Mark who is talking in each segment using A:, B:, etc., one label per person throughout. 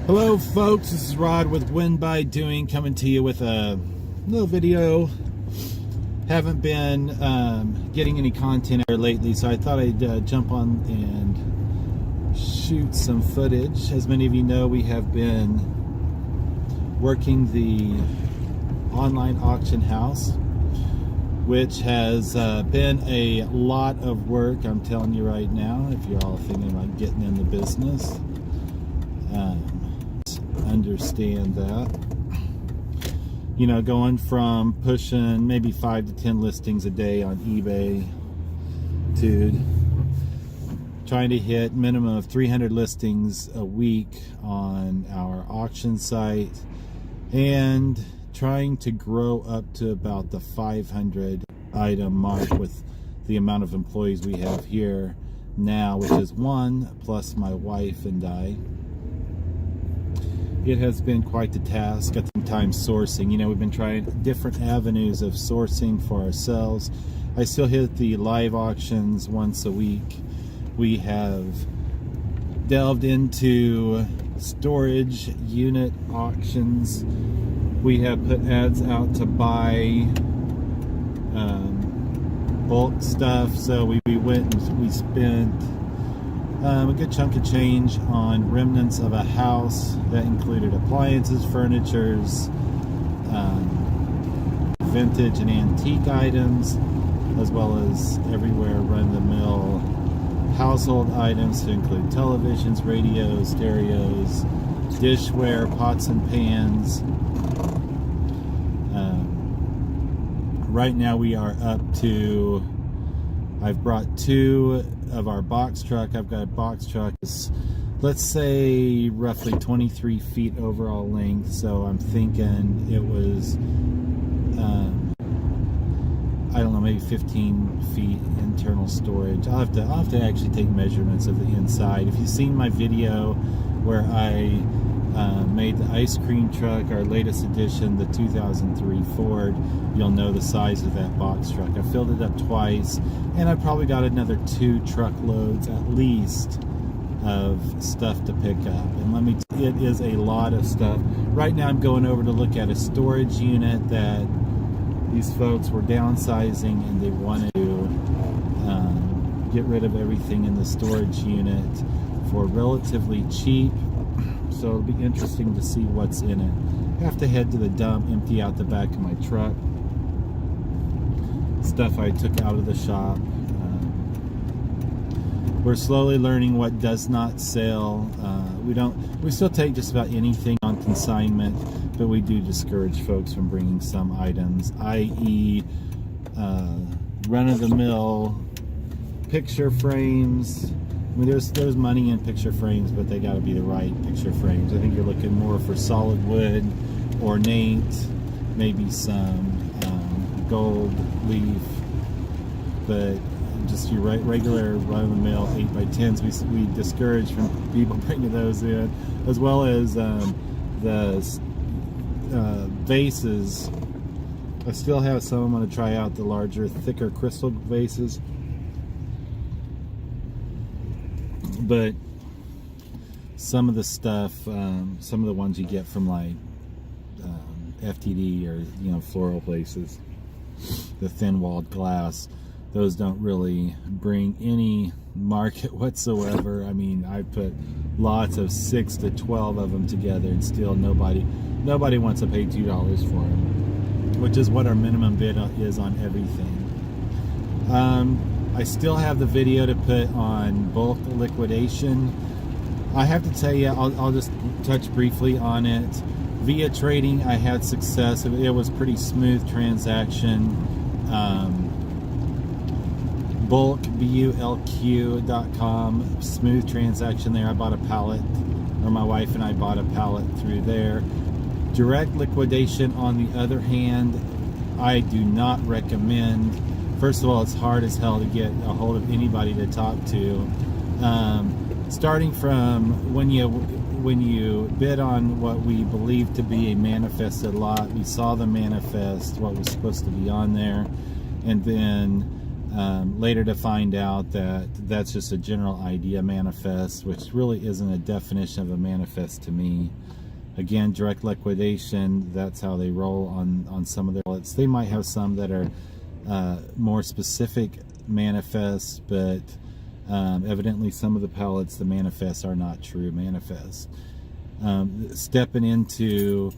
A: Hello folks, this is Rod with Win by Doing, coming to you with a little video. Haven't been getting any content here lately, so I thought I'd jump on and shoot some footage. As many of you know, we have been working the online auction house, which has been a lot of work, I'm telling you right now, if you're all thinking about getting in the business. Understand that, you know, going from pushing maybe 5 to 10 listings a day on eBay to trying to hit minimum of 300 listings a week on our auction site, and trying to grow up to about the 500 item mark with the amount of employees we have here now, which is one plus my wife and I. It has been quite the task at the time sourcing. You know, we've been trying different avenues of sourcing for ourselves. I still hit the live auctions once a week. We have delved into storage unit auctions. We have put ads out to buy bulk stuff. So we went and we spent a good chunk of change on remnants of a house that included appliances, furnitures, vintage and antique items, as well as everywhere run-of-the-mill household items to include televisions, radios, stereos, dishware, pots and pans. Right now we are up to, I've brought 2 of our box truck. I've got a box truck, let's say roughly 23 feet overall length, so I'm thinking it was I don't know, maybe 15 feet internal storage. I'll have to actually take measurements of the inside. If you've seen my video where I made the ice cream truck, our latest edition, the 2003 Ford, you'll know the size of that box truck. I filled it up twice, and I probably got another 2 truckloads at least of stuff to pick up. And let me it is a lot of stuff. Right now I'm going over to look at a storage unit that these folks were downsizing, and they wanted to get rid of everything in the storage unit for relatively cheap. So it'll be interesting to see what's in it. I have to head to the dump, empty out the back of my truck. Stuff I took out of the shop. We're slowly learning what does not sell. We still take just about anything on consignment, but we do discourage folks from bringing some items, i.e. run-of-the-mill picture frames. I mean, there's money in picture frames, but they got to be the right picture frames. I think you're looking more for solid wood, ornate, maybe some gold leaf, but just your regular run-of-the-mill 8x10s. We discourage from people bringing those in, as well as the vases. I still have some. I'm going to try out the larger, thicker crystal vases. But some of the stuff, some of the ones you get from like FTD or, you know, floral places, the thin-walled glass, those don't really bring any market whatsoever. I mean, I put lots of 6 to 12 of them together, and still nobody wants to pay $2 for them, which is what our minimum bid is on everything. I still have the video to put on bulk liquidation. I have to tell you, I'll just touch briefly on it. Via trading, I had success. It was a pretty smooth transaction. Bulk, bulq.com, smooth transaction there. I bought a pallet, or my wife and I bought a pallet through there. Direct liquidation, on the other hand, I do not recommend. First of all, it's hard as hell to get a hold of anybody to talk to. Starting from when you bid on what we believe to be a manifested lot, we saw the manifest, what was supposed to be on there, and then Later to find out that that's just a general idea manifest, which really isn't a definition of a manifest to me. Again, direct liquidation, that's how they roll on some of their pallets. They might have some that are more specific manifests, but evidently some of the pallets, the manifests are not true manifests. Stepping into,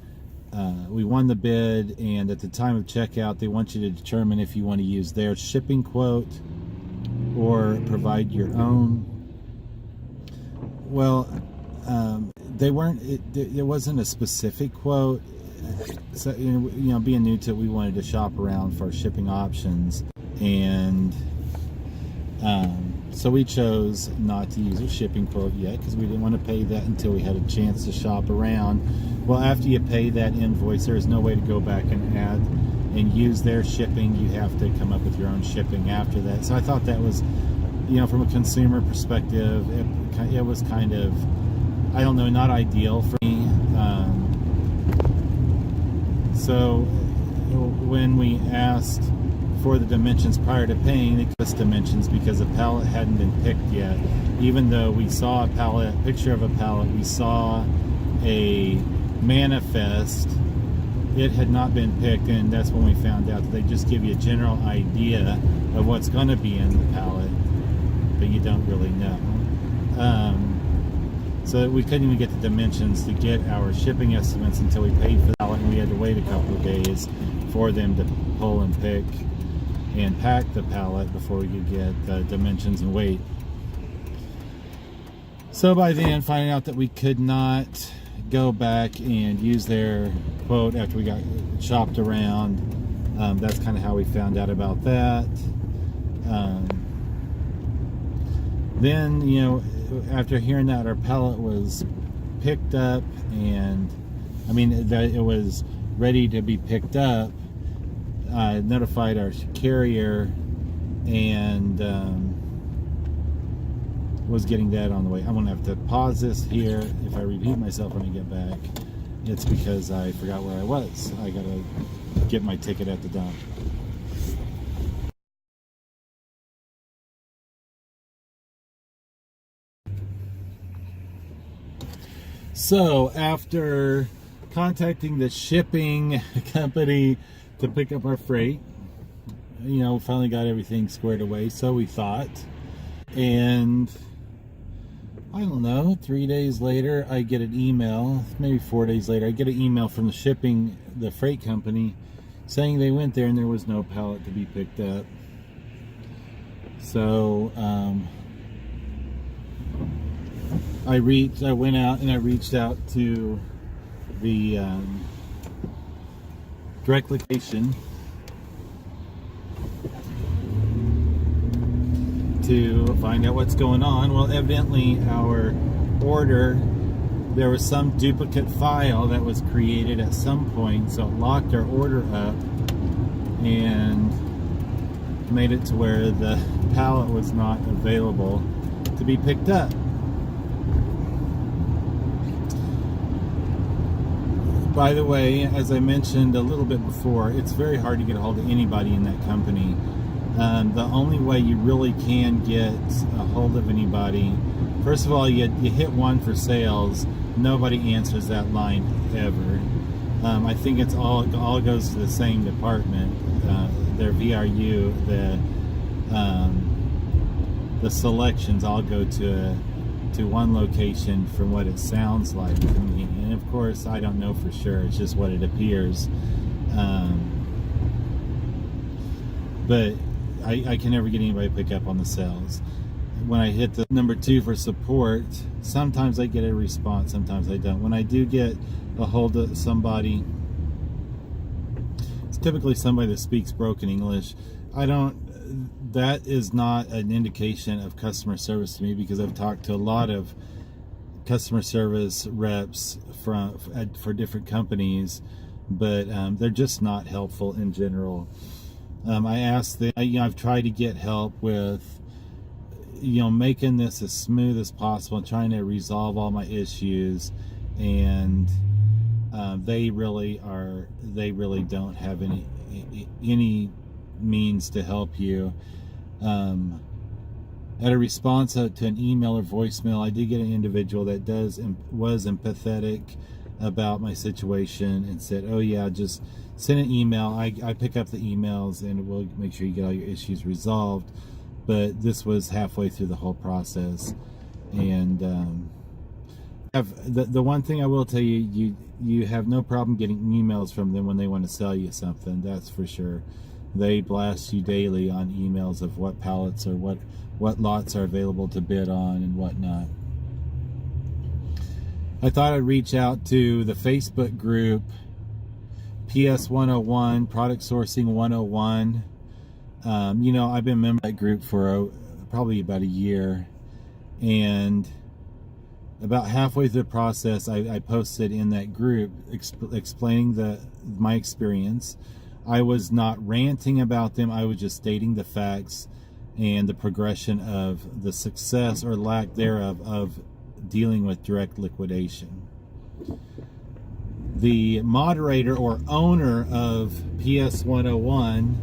A: we won the bid, and at the time of checkout, they want you to determine if you want to use their shipping quote or provide your own. Well, they weren't. It wasn't a specific quote. So being new to it, we wanted to shop around for shipping options, and so we chose not to use a shipping quote yet because we didn't want to pay that until we had a chance to shop around. Well, after you pay that invoice, there is no way to go back and add and use their shipping. You have to come up with your own shipping after that. So I thought that was, from a consumer perspective, it was kind of, I don't know, not ideal for me. So when we asked for the dimensions prior to paying, they gave us dimensions because the pallet hadn't been picked yet. Even though we saw a picture of a pallet, we saw a manifest, it had not been picked, and that's when we found out that they just give you a general idea of what's going to be in the pallet, but you don't really know. So we couldn't even get the dimensions to get our shipping estimates until we paid for the pallet, and we had to wait a couple of days for them to pull and pick and pack the pallet before we could get the dimensions and weight. So by then, finding out that we could not go back and use their quote after we got shopped around, that's kind of how we found out about that. Then, after hearing that our pallet was picked up, and that it was ready to be picked up, I notified our carrier and was getting that on the way. I'm gonna have to pause this here. If I repeat myself when I get back, it's because I forgot where I was. I gotta get my ticket at the dump. So after contacting the shipping company to pick up our freight, finally got everything squared away, so we thought. And I don't know, 3 days later, I get an email, maybe 4 days later, I get an email from the freight company, saying they went there and there was no pallet to be picked up. So, I went out and I reached out to the direct liquidation to find out what's going on. Well, evidently our order, there was some duplicate file that was created at some point, so it locked our order up and made it to where the pallet was not available to be picked up. By the way, as I mentioned a little bit before, it's very hard to get a hold of anybody in that company. The only way you really can get a hold of anybody, first of all, you hit 1 for sales. Nobody answers that line ever. I think it all goes to the same department. Their VRU, the selections all go to one location from what it sounds like to me. And of course, I don't know for sure. It's just what it appears. But I can never get anybody to pick up on the sales. When I hit the number 2 for support, sometimes I get a response, sometimes I don't. When I do get a hold of somebody, it's typically somebody that speaks broken English. That is not an indication of customer service to me, because I've talked to a lot of customer service reps for different companies, but they're just not helpful in general. I asked I've tried to get help with making this as smooth as possible and trying to resolve all my issues, and they really don't have any means to help you. At a response to an email or voicemail, I did get an individual that was empathetic about my situation and said, "Oh yeah, just send an email. I pick up the emails and we'll make sure you get all your issues resolved." But this was halfway through the whole process, and the one thing I will tell you, you have no problem getting emails from them when they want to sell you something. That's for sure. They blast you daily on emails of what pallets or what lots are available to bid on and whatnot. I thought I'd reach out to the Facebook group PS101, Product Sourcing 101. You know, I've been a member of that group for probably about a year, and about halfway through the process, I posted in that group explaining my experience. I was not ranting about them. I was just stating the facts and the progression of the success or lack thereof of dealing with direct liquidation. The moderator or owner of PS101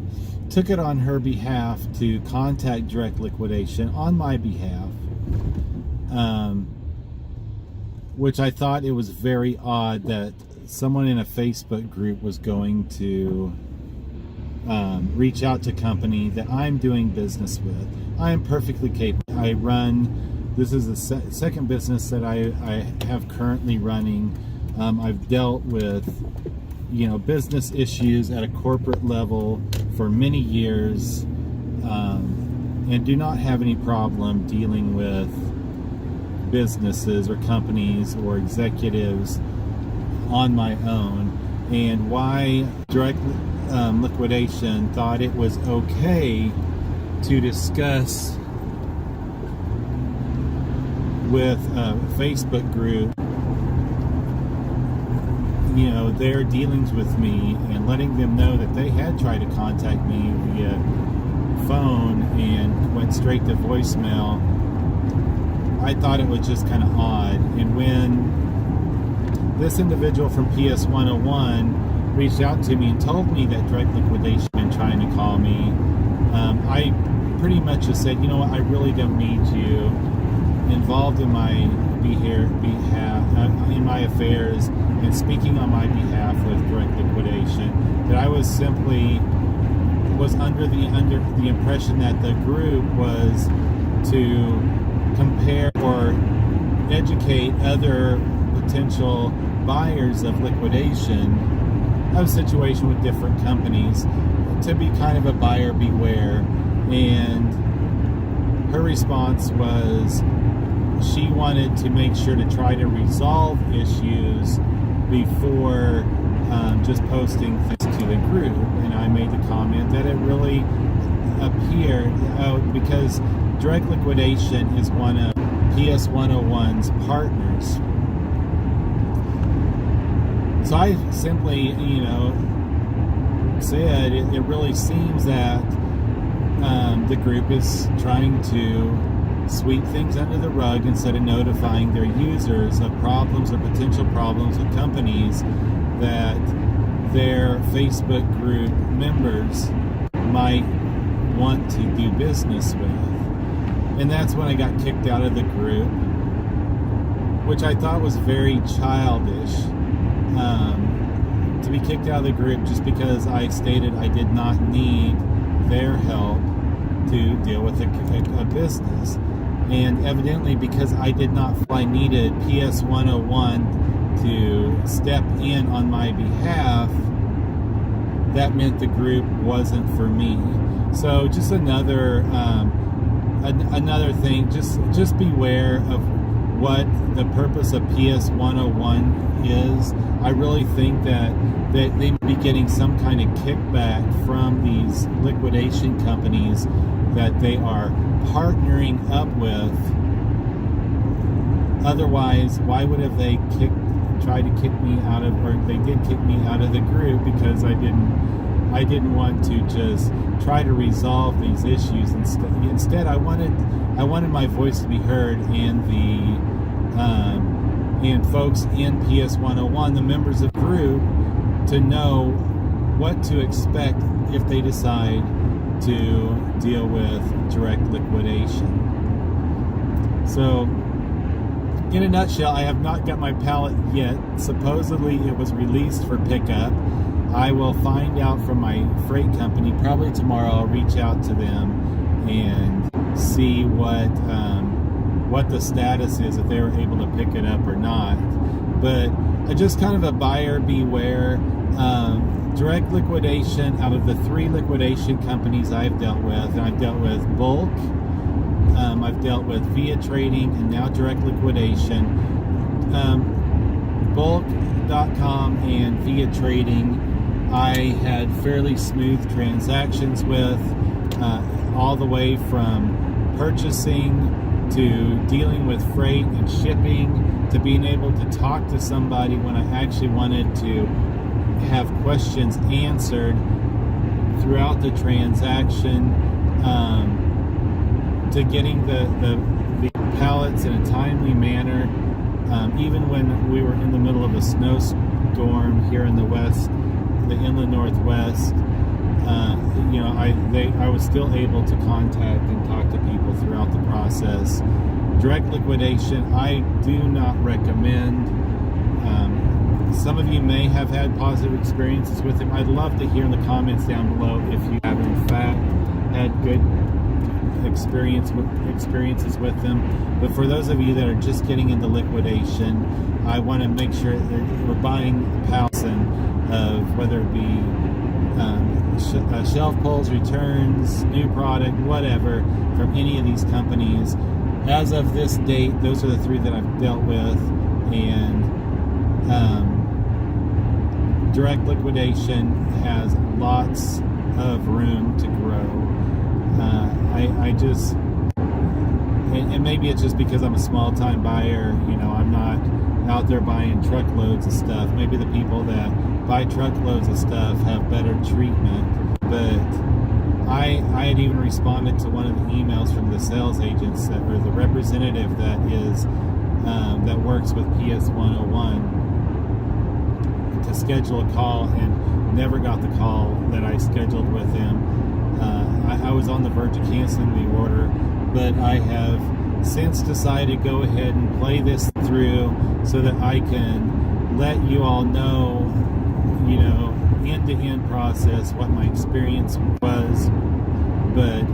A: took it on her behalf to contact direct liquidation on my behalf, which I thought it was very odd that someone in a Facebook group was going to reach out to a company that I'm doing business with. I am perfectly capable. This is the second business that I have currently running. I've dealt with, you know, business issues at a corporate level for many years, and do not have any problem dealing with businesses or companies or executives on my own. And why direct liquidation thought it was okay to discuss with a Facebook group, you know, their dealings with me, and letting them know that they had tried to contact me via phone and went straight to voicemail. I thought it was just kind of odd. And when this individual from PS101 reached out to me and told me that direct liquidation had been trying to call me, I pretty much just said, you know what, I really don't need you involved in my in my affairs and speaking on my behalf with direct liquidation. That I was under the impression that the group was to compare or educate other potential buyers of liquidation of a situation with different companies to be kind of a buyer beware. And her response was she wanted to make sure to try to resolve issues before just posting things to the group. And I made the comment that it really appeared, because direct liquidation is one of PS101's partners. So I simply, you know, said it really seems that the group is trying to sweep things under the rug instead of notifying their users of problems or potential problems with companies that their Facebook group members might want to do business with. And that's when I got kicked out of the group, which I thought was very childish, to be kicked out of the group just because I stated I did not need their help to deal with a business. And evidently, because I did not feel I needed PS101 to step in on my behalf, that meant the group wasn't for me. So just another thing, just beware of what the purpose of PS101 is. I really think that they may be getting some kind of kickback from these liquidation companies that they are partnering up with. Otherwise, why would have they tried to kick me out of, or they did kick me out of the group because I didn't want to just try to resolve these issues. Instead, I wanted my voice to be heard, and and folks in PS101, the members of the group, to know what to expect if they decide to deal with direct liquidation. So, in a nutshell, I have not got my pallet yet. Supposedly it was released for pickup. I will find out from my freight company probably tomorrow. I'll reach out to them and see what the status is, if they were able to pick it up or not. But just kind of a buyer beware. Direct liquidation, out of the 3 liquidation companies I've dealt with, and I've dealt with Bulk, I've dealt with Via Trading, and now Direct Liquidation. Bulk.com and Via Trading I had fairly smooth transactions with, all the way from purchasing to dealing with freight and shipping to being able to talk to somebody when I actually wanted to have questions answered throughout the transaction, to getting the pallets in a timely manner, even when we were in the middle of a snowstorm here in the west, the inland northwest. I was still able to contact and talk to people throughout the process. Direct liquidation, I do not recommend. Some of you may have had positive experiences with them. I'd love to hear in the comments down below if you have in fact had good experiences with them. But for those of you that are just getting into liquidation, I want to make sure that we're buying pallets of whether it be shelf pulls, returns, new product, whatever, from any of these companies. As of this date, those are the 3 that I've dealt with, and direct liquidation has lots of room to grow. And maybe it's just because I'm a small-time buyer, I'm not out there buying truckloads of stuff. Maybe the people that buy truckloads of stuff have better treatment, but I had even responded to one of the emails from the sales agents or the representative that works with PS101 to schedule a call, and never got the call that I scheduled with him. I was on the verge of canceling the order, but I have since decided to go ahead and play this through so that I can let you all know, end-to-end process, what my experience was. But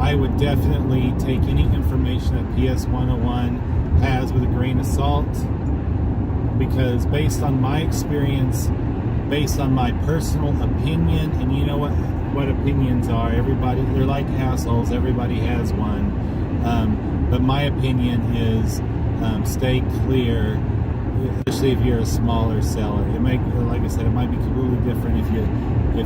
A: I would definitely take any information that PS101 has with a grain of salt, because based on my experience, based on my personal opinion, and you know what opinions are, everybody, they're like assholes, everybody has one, but my opinion is stay clear, especially if you're a smaller seller. It might, like I said, it might be completely different if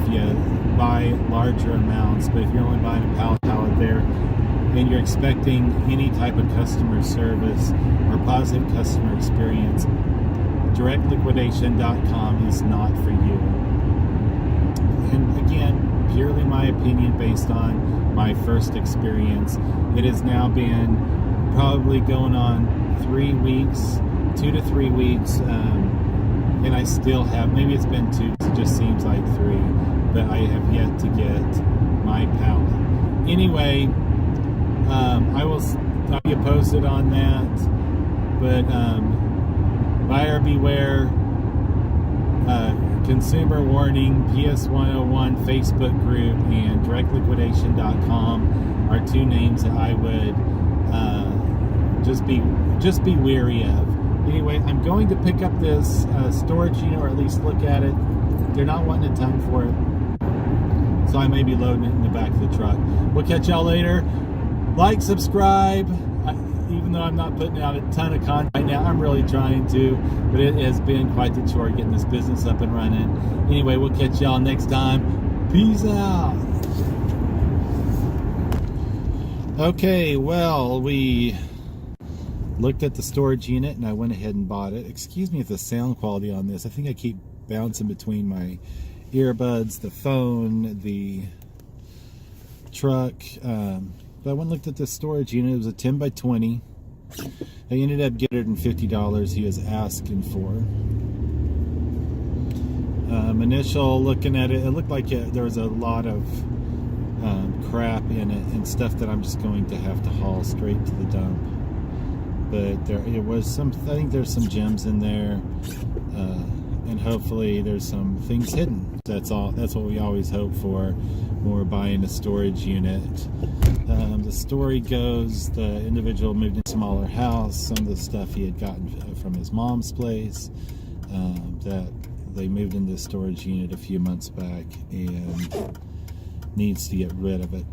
A: you buy larger amounts, but if you're only buying a pallet there and you're expecting any type of customer service or positive customer experience, directliquidation.com is not for you. And again, purely my opinion based on my first experience. It has now been probably going on 3 weeks, 2 to 3 weeks, and I still have, maybe it's been 2, it just seems like 3, but I have yet to get my pallet. Anyway, I'll be posted on that, but buyer beware, consumer warning, PS101 Facebook group, and directliquidation.com are 2 names that I would just be wary of. Anyway, I'm going to pick up this storage unit, or at least look at it. They're not wanting a ton for it, so I may be loading it in the back of the truck. We'll catch y'all later. Like, subscribe. Even though I'm not putting out a ton of content right now, I'm really trying to, but it has been quite the chore getting this business up and running. Anyway, we'll catch y'all next time. Peace out. Okay, well, we looked at the storage unit and I went ahead and bought it. Excuse me if the sound quality on this, I think I keep bouncing between my earbuds, the phone, the truck. But I went and looked at this storage unit. It was a 10 by 20. I ended up getting $150 he was asking for. Initial looking at it, it looked like there was a lot of crap in it and stuff that I'm just going to have to haul straight to the dump. But it was some. I think there's some gems in there, and hopefully there's some things hidden. That's all. That's what we always hope for when we're buying a storage unit. The story goes, the individual moved in a smaller house. Some of the stuff he had gotten from his mom's place, that they moved into a storage unit a few months back and needs to get rid of it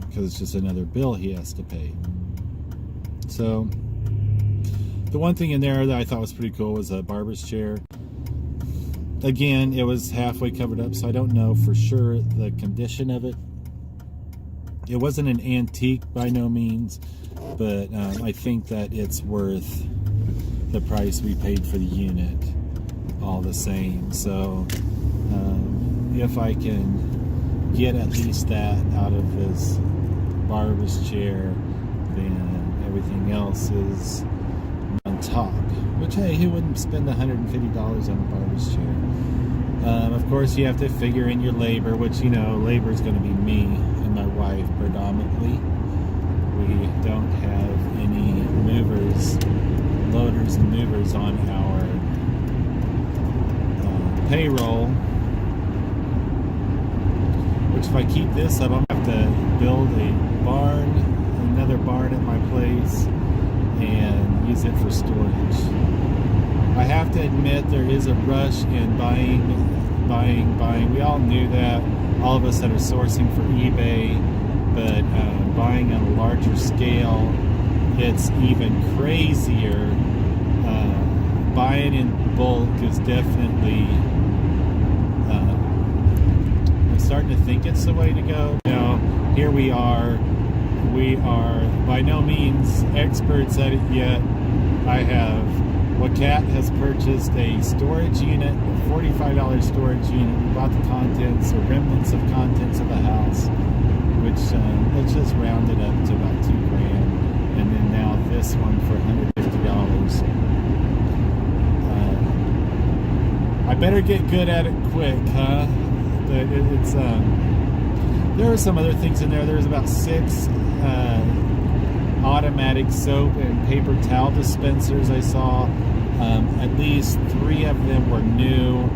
A: because it's just another bill he has to pay. So the one thing in there that I thought was pretty cool was a barber's chair. Again, it was halfway covered up, so I don't know for sure the condition of it. It wasn't an antique by no means, but I think that it's worth the price we paid for the unit all the same. So if I can get at least that out of this barber's chair, then everything else is on top. Which, hey, who wouldn't spend $150 on a barber's chair? Of course, you have to figure in your labor, which, you know, labor is going to be me and my wife predominantly. We don't have any movers, loaders and movers on our payroll. Which, if I keep this up, I'm going to have to build a barn, another barn at my place, and use it for storage. I have to admit there is a rush in buying. We all knew that, all of us that are sourcing for eBay, but buying on a larger scale, it's even crazier. Buying in bulk is definitely, I'm starting to think it's the way to go. You know, here we are by no means experts at it yet. Cat has purchased a storage unit, a $45 storage unit. We bought the contents or remnants of contents of the house, which let's just round it up to about $2,000, and then now this one for $150. I better get good at it quick, huh? But it's there were some other things in there. There was about 6 automatic soap and paper towel dispensers I saw. At least 3 of them were new.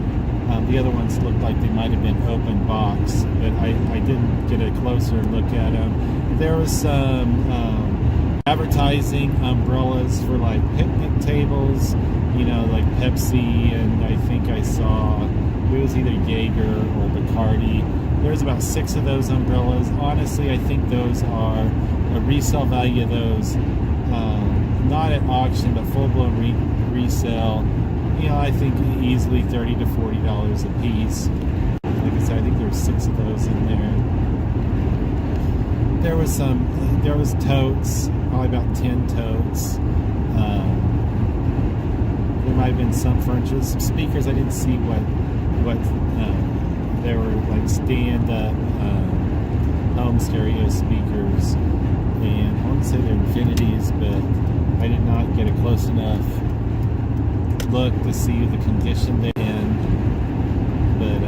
A: The other ones looked like they might have been open box, but I didn't get a closer look at them. There was some advertising umbrellas for like picnic tables, you know, like Pepsi, and I think I saw, it was either Jaeger or Bacardi. There's about 6 of those umbrellas. Honestly, I think those are a resale value of those, not at auction, but full-blown resale. You know, I think easily $30 to $40 a piece. Like I said, I think there were 6 of those in there. There was totes, probably about 10 totes. There might have been some furniture, some speakers. I didn't see what they were like stand-up home stereo speakers, and I wouldn't say they're Infinities, but I did not get a close enough look to see the condition they're in. But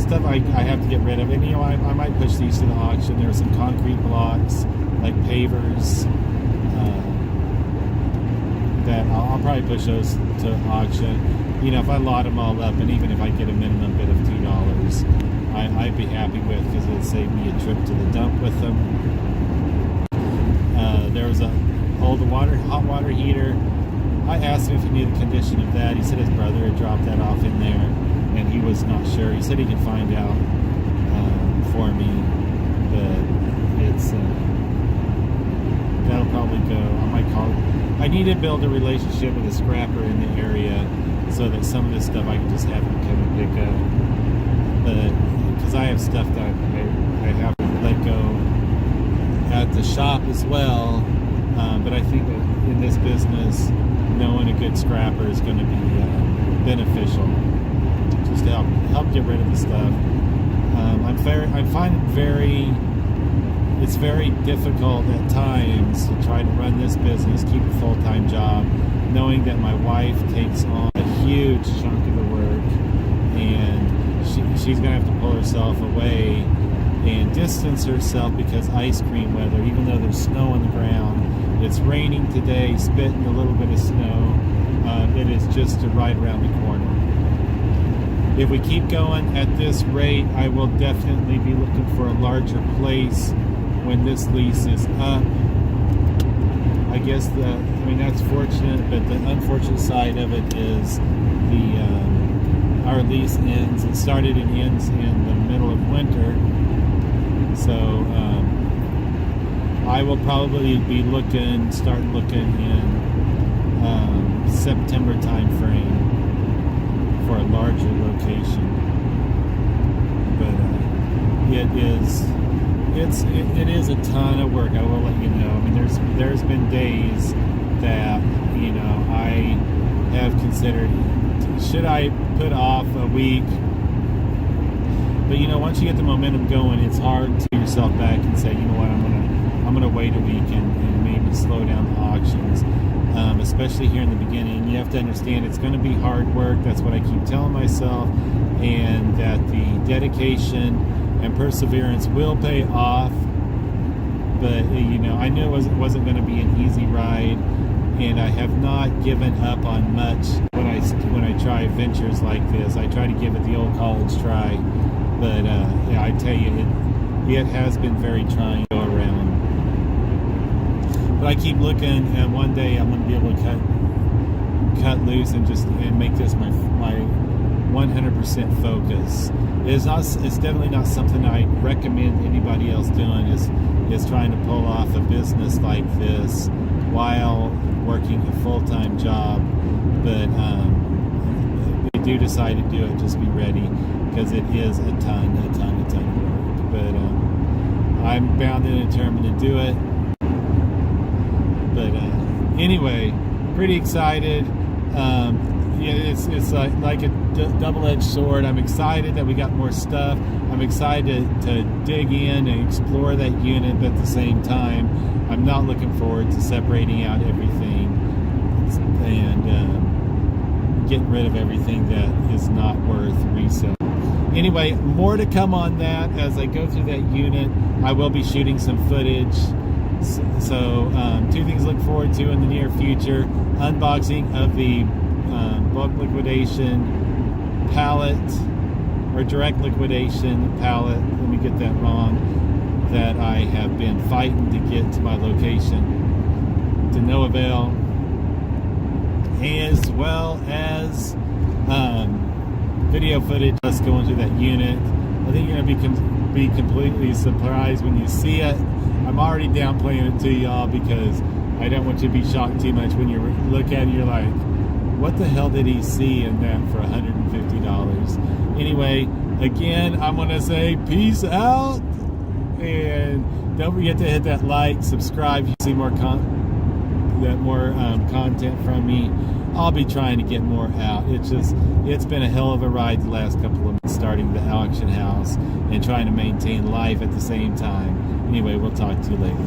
A: stuff I have to get rid of, and you know, I might push these to the auction. There are some concrete blocks like pavers that I'll probably push those to auction. You know, if I lot them all up, and even if I get a minimum bid of $2, I'd be happy with, because it'd save me a trip to the dump with them. There was a hot water heater. I asked him if he knew the condition of that. He said his brother had dropped that off in there, and he was not sure. He said he could find out for me, but it's that'll probably go. I might call it. I need to build a relationship with a scrapper in the area, so that some of this stuff I can just have him come and pick up. But because I have stuff that I have to let go at the shop as well. But I think that in this business, knowing a good scrapper is going to be beneficial, just to help get rid of the stuff. I'm finding it's very difficult at times to try to run this business, keep a full-time job, knowing that my wife takes on a huge chunk of the work, and she's going to have to pull herself away and distance herself because ice cream weather, even though there's snow on the ground. It's raining today, spitting a little bit of snow. It is just right around the corner. If we keep going at this rate, I will definitely be looking for a larger place when this lease is up. I guess that's fortunate, but the unfortunate side of it is our lease ends. It started and ends in the middle of winter, so I will probably be start looking in September time frame for a larger location. But it is a ton of work. I will let you know. I mean, there's been days that I have considered, should I put off a week? But once you get the momentum going, it's hard to yourself back and say, you know what, I'm gonna wait a week and maybe slow down the auctions. Especially here in the beginning, you have to understand it's going to be hard work. That's what I keep telling myself, and that the dedication and perseverance will pay off. But I knew it wasn't going to be an easy ride, and I have not given up on much when I try ventures like this. I try to give it the old college try, but I tell you, it has been very trying to go around. But I keep looking, and one day I'm going to be able to cut loose and make this my 100% focus. It's definitely not something I recommend anybody else doing. Is trying to pull off a business like this while working a full-time job. But if you do decide to do it, just be ready, because it is a ton of work. But I'm bound and determined to do it. But anyway, pretty excited. It's like a double-edged sword. I'm excited that we got more stuff. I'm excited to dig in and explore that unit, but at the same time, I'm not looking forward to separating out everything and getting rid of everything that is not worth resale. Anyway, more to come on that as I go through that unit. I will be shooting some footage. So two things to look forward to in the near future: unboxing of the bulk liquidation pallet, or direct liquidation pallet, let me get that wrong, that I have been fighting to get to my location to no avail, as well as video footage us going through that unit. I think you're going to be completely surprised when you see it. I'm already downplaying it to y'all because I don't want you to be shocked too much when you look at it. You're like, what the hell did he see in that for $150? Anyway, again, I'm going to say peace out. And don't forget to hit that like, subscribe. You see more content from me. I'll be trying to get more out. It's been a hell of a ride the last couple of months, starting the auction house and trying to maintain life at the same time. Anyway, we'll talk to you later.